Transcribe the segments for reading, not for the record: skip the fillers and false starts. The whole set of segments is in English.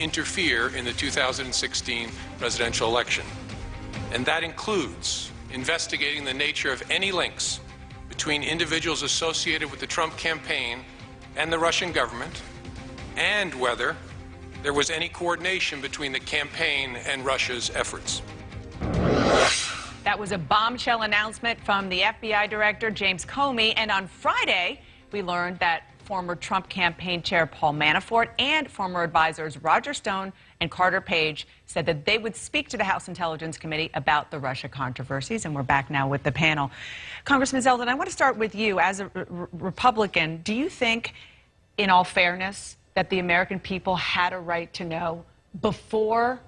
interfere in the 2016 presidential election. And that includes investigating the nature of any links between individuals associated with the Trump campaign and the Russian government, and whether there was any coordination between the campaign and Russia's efforts. That was a bombshell announcement from the FBI Director James Comey, and on Friday, we learned that former Trump campaign chair Paul Manafort and former advisors Roger Stone and Carter Page said that they would speak to the House Intelligence Committee about the Russia controversies, and we're back now with the panel. Congressman Zeldin, I want to start with you. As a Republican, do you think, in all fairness, that the American people had a right to know before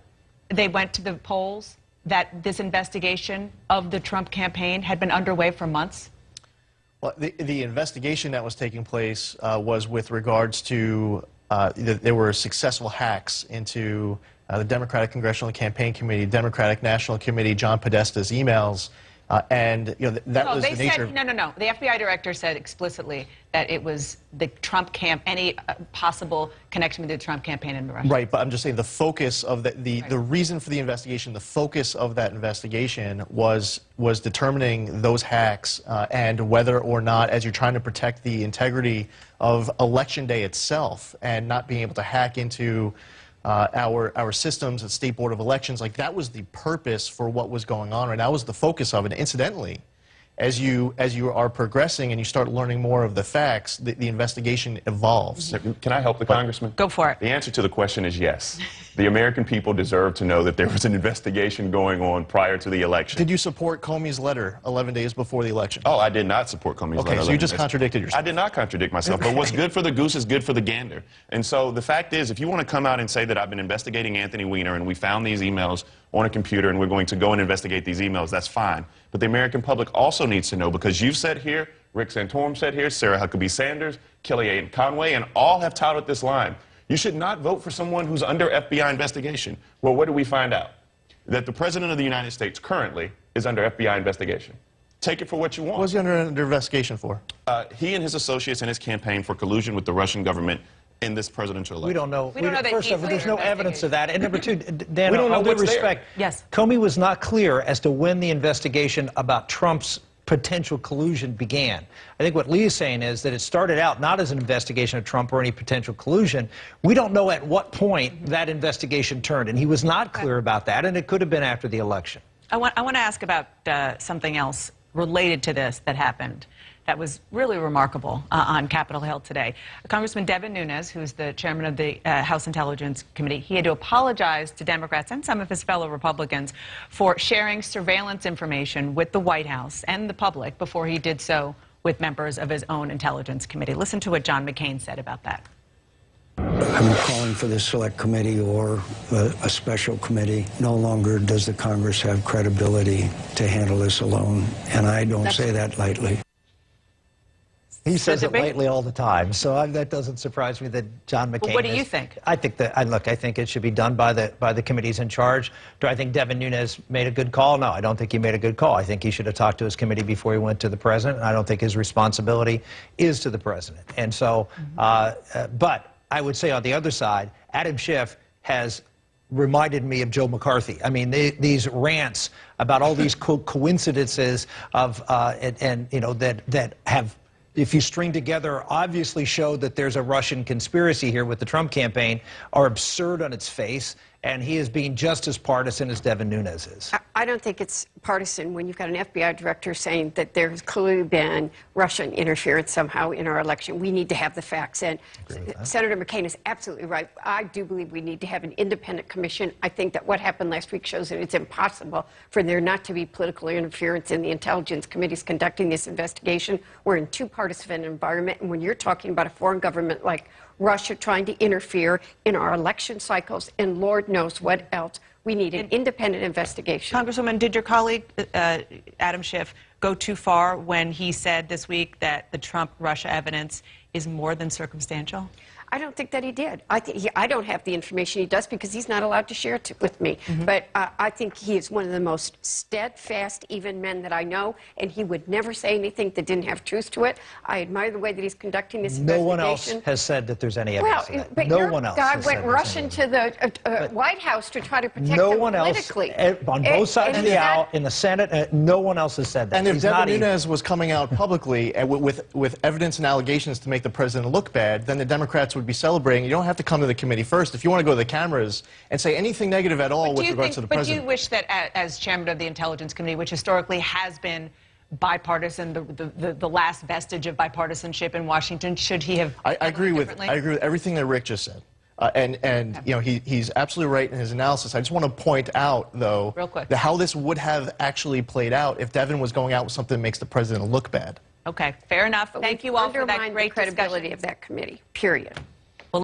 they went to the polls that this investigation of the Trump campaign had been underway for months? Well, the investigation that was taking place was with regards to there were successful hacks into the Democratic Congressional Campaign Committee, Democratic National Committee, John Podesta's emails, and you know that was the nature. No. The FBI director said explicitly that it was the Trump any possible connection with the Trump campaign in Russia. Right, but I'm just saying the focus of the reason for the investigation, the focus of that investigation was determining those hacks and whether or not, as you're trying to protect the integrity of Election Day itself and not being able to hack into our systems at State Board of Elections, like that was the purpose for what was going on, and that was the focus of it. Incidentally, as you are progressing and you start learning more of the facts, the investigation evolves. Can I help the congressman? Go for it. The answer to the question is yes. The American people deserve to know that there was an investigation going on prior to the election. Did you support Comey's letter 11 days before the election? Oh, I did not support Comey's letter. Okay, so you just contradicted yourself. I did not contradict myself, but what's good for the goose is good for the gander. And so the fact is, if you want to come out and say that I've been investigating Anthony Weiner and we found these emails on a computer and we're going to go and investigate these emails, that's fine. But the American public also needs to know, because you've said here, Rick Santorum said here, Sarah Huckabee Sanders, Kellyanne Conway, and all have touted this line. You should not vote for someone who's under FBI investigation. Well, what do we find out? That the President of the United States currently is under FBI investigation. Take it for what you want. What was he under investigation for? He and his associates in his campaign for collusion with the Russian government in this presidential election. We don't know. We don't know that first of all, there's no evidence of that. And number two, Dan, we don't know all due what's respect, there. Yes. Comey was not clear as to when the investigation about Trump's potential collusion began. I think what Lee is saying is that it started out not as an investigation of Trump or any potential collusion. We don't know at what point that investigation turned, and he was not clear about that, and it could have been after the election. I want to ask about something else related to this that happened that was really remarkable on Capitol Hill today. Congressman Devin Nunes, who's the chairman of the House Intelligence Committee, he had to apologize to Democrats and some of his fellow Republicans for sharing surveillance information with the White House and the public before he did so with members of his own Intelligence Committee. Listen to what John McCain said about that. I'm calling for the select committee or a special committee. No longer does the Congress have credibility to handle this alone, and I don't say that lightly. He says it lightly all the time, so that doesn't surprise me that John McCain. Well, what do you think? I think that I think it should be done by the committees in charge. Do I think Devin Nunes made a good call? No, I don't think he made a good call. I think he should have talked to his committee before he went to the president. And I don't think his responsibility is to the president. And so, but I would say on the other side, Adam Schiff has reminded me of Joe McCarthy. I mean, these rants about all these coincidences of and you know that have, if you string together, obviously show that there's a Russian conspiracy here with the Trump campaign, are absurd on its face, and he is being just as partisan as Devin Nunes is. I don't think it's partisan when you've got an FBI director saying that there's clearly been Russian interference somehow in our election. We need to have the facts. And Senator McCain is absolutely right. I do believe we need to have an independent commission. I think that what happened last week shows that it's impossible for there not to be political interference in the Intelligence Committees conducting this investigation. We're in too partisan environment, and when you're talking about a foreign government like Russia trying to interfere in our election cycles and Lord knows what else, we need an independent investigation. Congresswoman, did your colleague, Adam Schiff, go too far when he said this week that the Trump-Russia evidence is more than circumstantial? I don't think that he did. I don't have the information he does because he's not allowed to share it with me. But I think he is one of the most steadfast, even men that I know, and he would never say anything that didn't have truth to it. I admire the way that he's conducting this No one investigation. else has said that there's any Well, evidence of that. but No your one else guy has went said there's rushing any to the White House to try to protect No him one else, politically. on both sides of And the is that- aisle, in the Senate, no one else has said that. And if He's Devin not even- Nunes was coming out publicly and with evidence and allegations to make the president look bad, then the Democrats would be celebrating. You don't have to come to the committee first. If you want to go to the cameras and say anything negative at all with regards to the But do president. you wish that, as chairman of the Intelligence Committee, which historically has been bipartisan, the last vestige of bipartisanship in Washington, should he have? I agree with differently? everything that Rick just said. And you know, he's absolutely right in his analysis. I just want to point out, though, Real quick. how this would have actually played out if Devin was going out with something that makes the president look bad. Okay, fair enough. Thank you all for that Undermined great the credibility discussion. of that committee, period.